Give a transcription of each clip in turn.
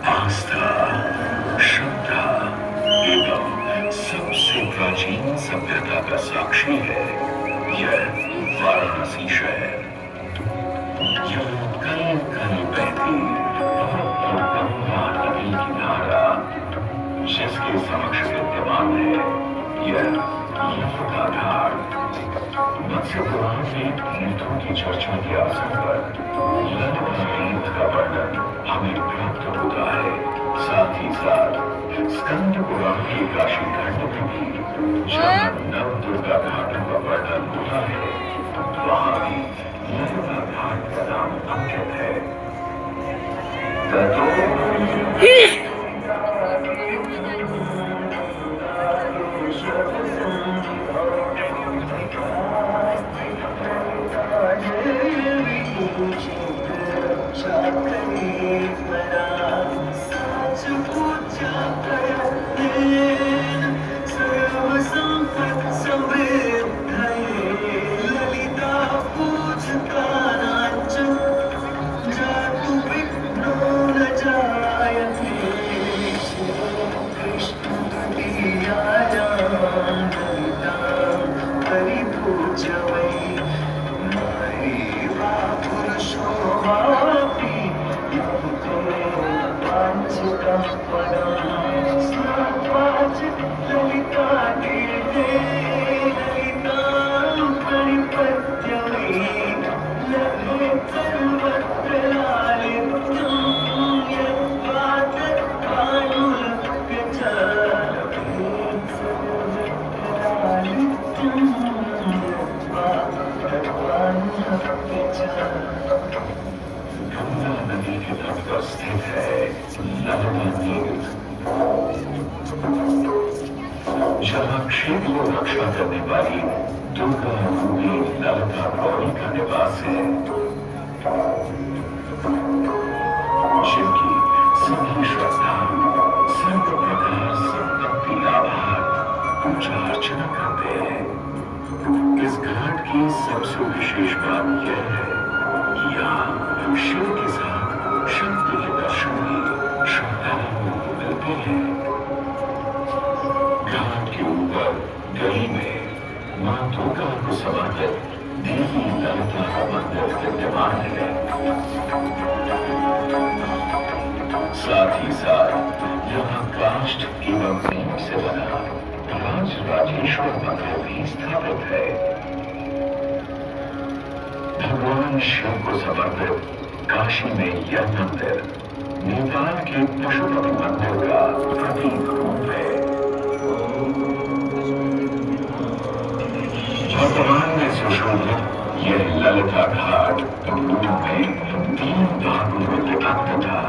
आस्था, श्रद्धा एवं सबसे प्राचीन सभ्यता का साक्षी है यह वाराणसी शहर। यह कल कल बहती गंगा नदी की धारा, जिसके समक्ष विद्यमान है यह यमुना घाट। मत्स्य पुराण में तीर्थों की चर्चा के अवसर पर यमुना तीर्थ का वर्णन हमें प्राप्त होता है। साथ ही साथ स्कंद पुराण के काशी खंड में भी जहाँ नव दुर्गा घाटों का वर्णन होता है, वहाँ भी यमुना घाट का नाम अंकित है। गंगा नदी के तट पर स्थित है यमुना तीर्थ, जहाँ क्षेत्र को रक्षा करने वाली दुर्गा रूपी ललिता गौरी का निवास है, जिनकी सभी श्रद्धालु सर्व प्रकार संपत्ति लाभार्थ पूजा अर्चना करते हैं। इस घाट की सबसे विशेष बात यह है कि यहाँ शिव के साथ शक्ति के दर्शन भी श्रद्धालुओं को मिलते हैं। घाट के ऊपर गली में मां दुर्गा को समर्पित देवी ललिता का मंदिर विद्यमान है। साथ ही साथ यहाँ काष्ठ एवं नीम से बना राजराजेश्वर मंदिर भी स्थापित है। भगवान शिव को समर्पित काशी में यह मंदिर नेपाल के पशुपति मंदिर का प्रतीक रूप है। वर्तमान में सुशोभित यह ललिता घाट पूर्व में 3 भागों में विभक्त था।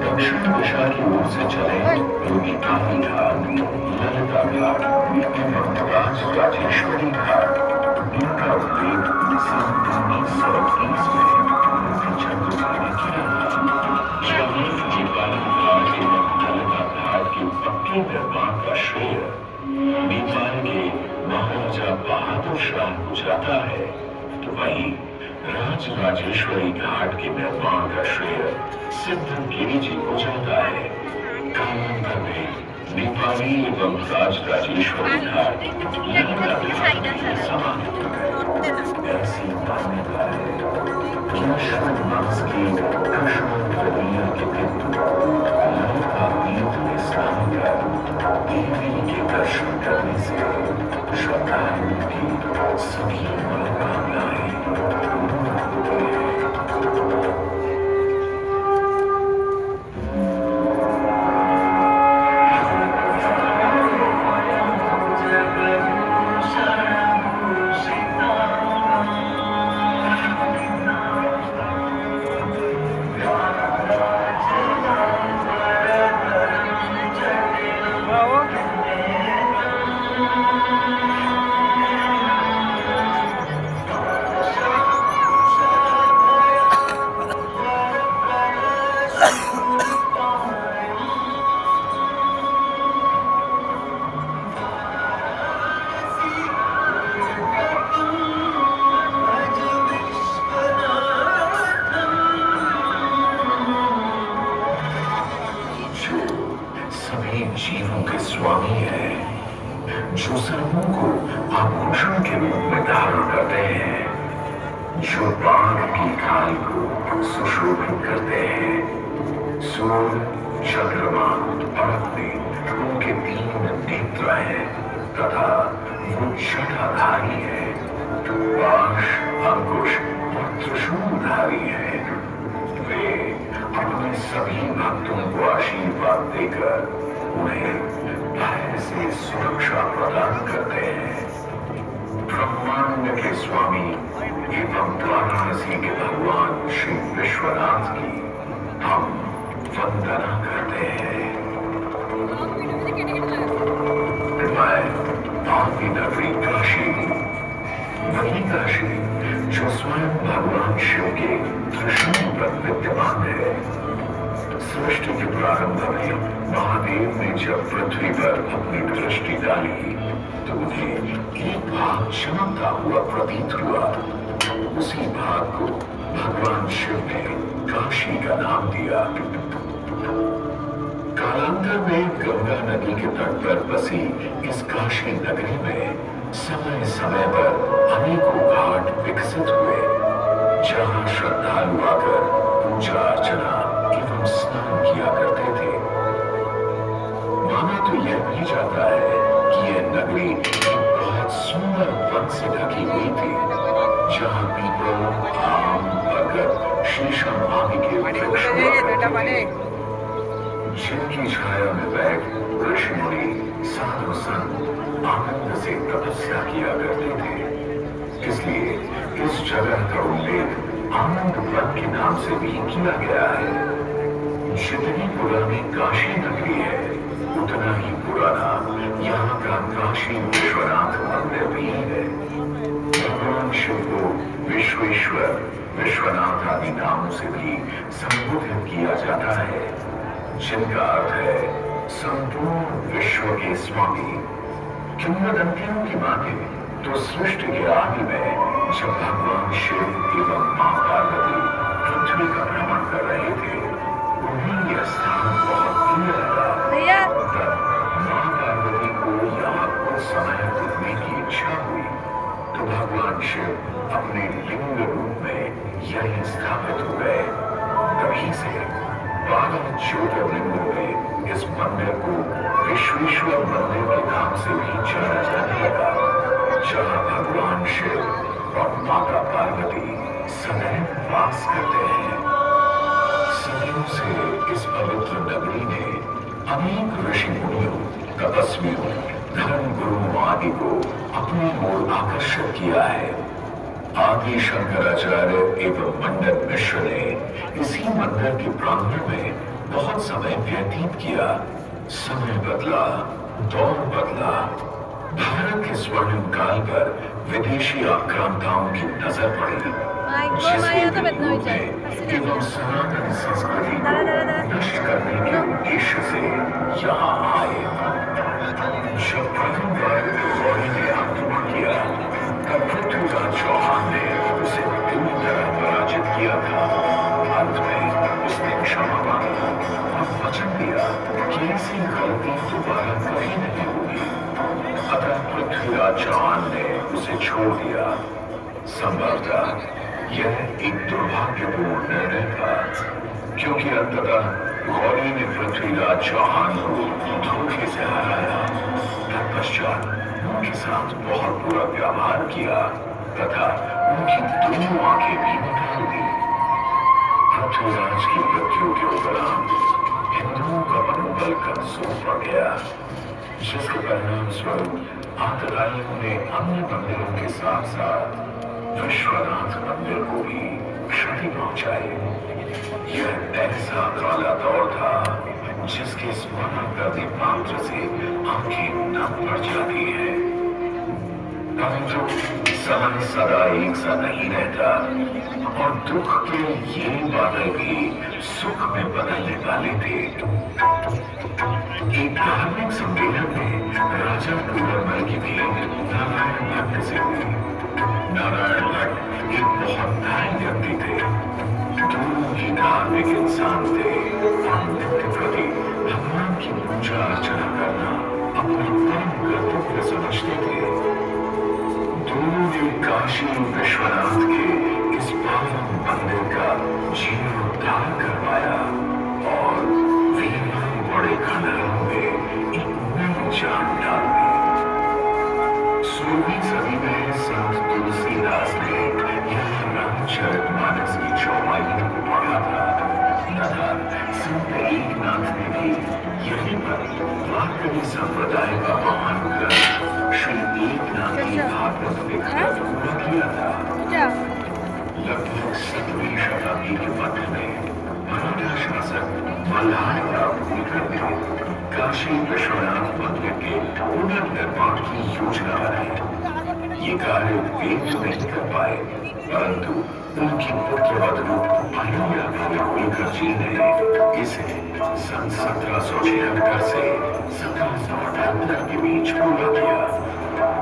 दक्षिण दिशा की ओर से चले योगी काली घाट, ललिता घाट एवं राजराजेश्वरी घाट, इनका उल्लेख सन 1930 में चंद्र ने किया था। जहाँ नेपाली घाट एवं ललिता घाट के पक्के निर्माण का श्रेय नेपाल के महाराजा बहादुर शाह को जाता है, तो वहीं राजराजेश्वरी घाट के निर्माण का श्रेय सिद्धगिरी जी को जाता है। कालांतर में नेपाली एवं राजराजेश्वरी घाट समान हो गए। ऐसी मान्यता है कि अश्विन मास की कृष्ण तृतीया के दिन ललिता तीर्थ में स्नान कर देवी के दर्शन करने से श्रद्धालुओं की सभी मनोकामनाएं पूर्ण होती हैं। स्वामी है, जो सर्वों को आभूषण के रूप में धारण करते हैं, जो बाघ की खाल को सुशोभित करते हैं। सूर्य, चंद्रमा और अग्नि उनके 3 नेत्र हैं तथा वो जटाधारी है। पाश, अंकुश और त्रिशूलधारी है। वे अपने सभी भक्तों को आशीर्वाद देकर उन्हें भय से सुरक्षा प्रदान करते हैं। ब्रह्मांड के स्वामी एवं वाराणसी के भगवान श्री विश्वनाथ की हम वंदना करते हैं। मैं आपकी नगरी काशी, वही काशी जो स्वयं भगवान शिव के त्रिशूल पर विद्यमान है। सृष्टि के प्रारंभ में महादेव ने जब पृथ्वी पर अपनी दृष्टि डाली तो उन्हें एक भाग चमकता हुआ प्रतीत हुआ। उसी भाग को भगवान शिव ने काशी का नाम दिया। कालांतर में गंगा नदी के तट पर बसी इस काशी नगरी में समय समय पर अनेकों घाट विकसित हुए, जहां श्रद्धालु आकर पूजा अर्चना एवं स्नान किया करते थे। माना तो यह भी जाता है कि यह नगरी एक बहुत सुंदर वन से ढकी हुई थी, जहां पीपल, आम, बरगद, शीशम आदि के वृक्ष हुआ करते थे, जिनकी छाया में बैठ ऋषि मुनि, साधु संत आनंद से तपस्या किया करते थे। इसलिए इस जगह का उल्लेख आनंद वन के नाम से भी किया गया है। जितनी पुरानी काशी नगरी है, उतना ही पुराना यहाँ का काशी विश्वनाथ मंदिर भी है। भगवान शिव को विश्वेश्वर, विश्वनाथ आदि नामों से भी संबोधित किया जाता है, जिनका अर्थ है संपूर्ण विश्व के स्वामी। किंवदंतियों की माने तो सृष्टि के आदि में जब भगवान शिव एवं मां पार्वती पृथ्वी का भ्रमण कर रहे थे, उन्हें यह स्थान बहुत प्रिय लगा। तब मां पार्वती को यहाँ कुछ समय रुकने की इच्छा हुई तो भगवान शिव अपने लिंग रूप में यही स्थापित हो गए। तभी से 12 ज्योतिर्लिंगों में इस मंदिर को विश्वेश्वर मंदिर के नाम से भी जाना जाने लगा, जहाँ भगवान शिव और माता पार्वती सदैव वास करते हैं। सदियों से इस पवित्र नगरी ने अनेक ऋषि मुनियों, तपस्वियों, धर्म गुरुओं आदि को अपनी ओर आकर्षित किया है। आदि शंकराचार्य एवं मंडन मिश्र ने इसी मंदिर के प्रांगण में बहुत समय व्यतीत किया। समय बदला, दौर बदला। भारत के स्वर्णिम काल पर विदेशी आक्रांताओं की नजर पड़ी, जिसके विरोध में एवं सनातन संस्कृति को नष्ट करने के उद्देश्य से यहाँ आए। जब प्रथम बार गौरी ने आक्रमण किया तब पृथ्वीराज चौहान ने उसे पूरी तरह पराजित किया था। अंत में उसने क्षमा मांगी और वचन दिया कि ऐसी गलती दोबारा कभी नहीं होगी। अतः पृथ्वीराज चौहान ने उसे छोड़ दिया। संभवतः यह एक दुर्भाग्यपूर्ण निर्णय था, क्योंकि अंततः गौरी ने पृथ्वीराज चौहान को धोखे से हराया। तत्पश्चात उनके साथ बहुत बुरा व्यवहार किया तथा उनकी दोनों आंखें भी निकाल दी। पृथ्वीराज की मृत्यु के उपरांत हिंदुओं का मनोबल कमजोर पड़ गया, जिसके परिणाम स्वरूप आतताइयों ने अन्य मंदिरों के साथ साथ विश्वनाथ मंदिर को भी क्षति पहुंचाई। यह ऐसा काला दौर था जिसके स्मरण करने मात्र से आंखें नम पड़ जाती है। परंतु समय सदा एक सा नहीं रहता और दुख के ये बादल भी सुख में बदलने वाले थे। एक धार्मिक सम्मेलन में राजा कुंवरमल की भेंट नारायण भट्ट से हुई। नारायण भट्ट एक बहुत धार्मिक व्यक्ति थे, दोनों ही धार्मिक इंसान थे और नित्य प्रति भगवान की पूजा अर्चना करना अपना परम कर्तव्य समझते थे। दोनों ने काशी विश्वनाथ के इस पावन मंदिर का जीर्णोद्धार करवाया और वीरवान बड़े खंडहरों में एक नई जान डाल दी। 16वीं सदी में संत तुलसीदास ने यहाँ रामचरितमानस की चौपाइयों को पढ़ा था तथा संत एकनाथ ने भी यहीं पर वारकरी संप्रदाय का महान ग्रंथ श्री एकनाथ की भागवत विख्यात पूरा किया था। लगभग 7वीं शताब्दी के मध्य में मराठा शासक मल्हार राव होलकर ने काशी विश्वनाथ मंदिर के पुनर्निर्माण की योजना बनाई। ये कार्य वे तो नहीं कर पाए, परंतु उनकी पुत्रवधू अहिल्यादेवी होलकर जी ने इसे सन 1776 से 1778 के बीच पूरा किया।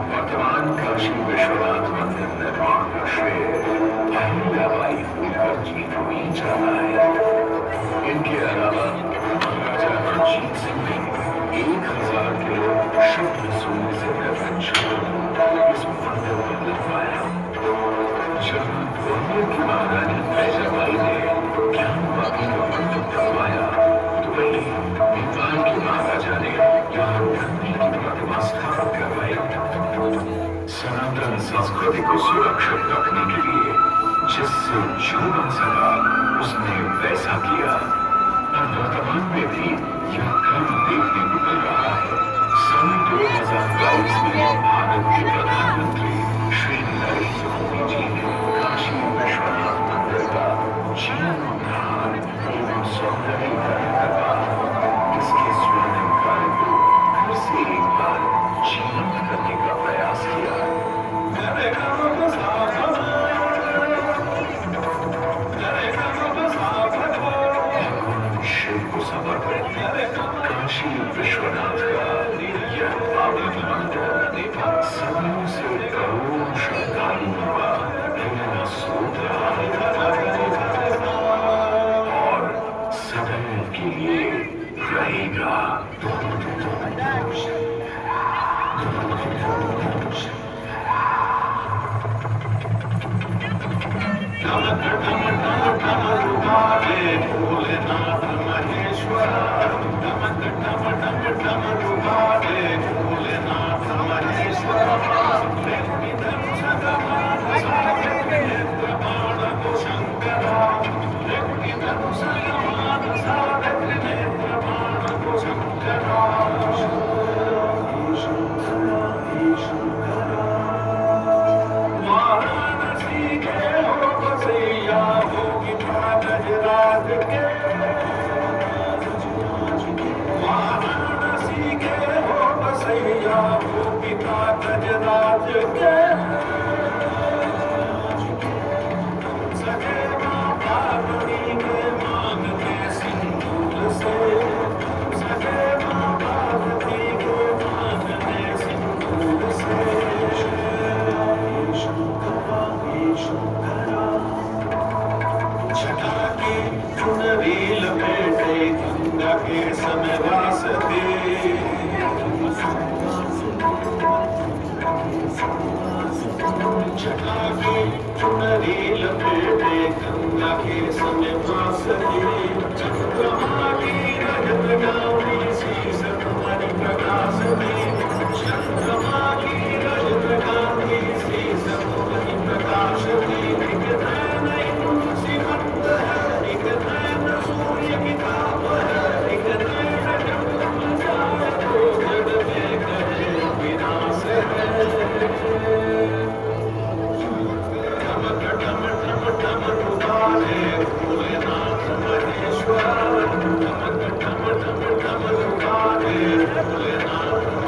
वर्तमान काशी विश्वनाथ मंदिर निर्माण का श्रेय अहिल्याबाई होलकर जी को ही जाता है। इनके अलावा महाराजा रणजीत सिंह ने 1000 किलो शुद्ध सोने से निर्मित छत्र इस मंदिर पर लगवाया। जब ग्वालियर की महारानी फैजाबाई ने ज्ञानवापी का मंदिर बनवाया तो वही नेपाल के महाराजा ने यहाँ नंदी की प्रतिमा स्थापित करवाई। सनातन संस्कृति को सुरक्षित रखने के लिए जिससे जो बन सका उसने वैसा किया और वर्तमान में भी यह क्रम देखने को मिल रहा है। सन 2022 में भारत के प्रधानमंत्री श्री नरेंद्र मोदी जी ने काशी विश्वनाथ मंदिर का जीर्णोद्धार एवं सौंदर्यीकरण करवा इसके स्वर्णिम कार्य को फिर से एक बार जीवंत करने का प्रयास किया। शिव को समर्पित काशी विश्वनाथ का यह पावन मंदिर सदियों से करोड़ों श्रद्धालुओं का प्रेरणा स्रोत रहा है और सदैव के लिए रहेगा। भोलेनाथ महेश्वर भोलेनाथ महेश्वर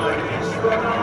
Mहेश्वरा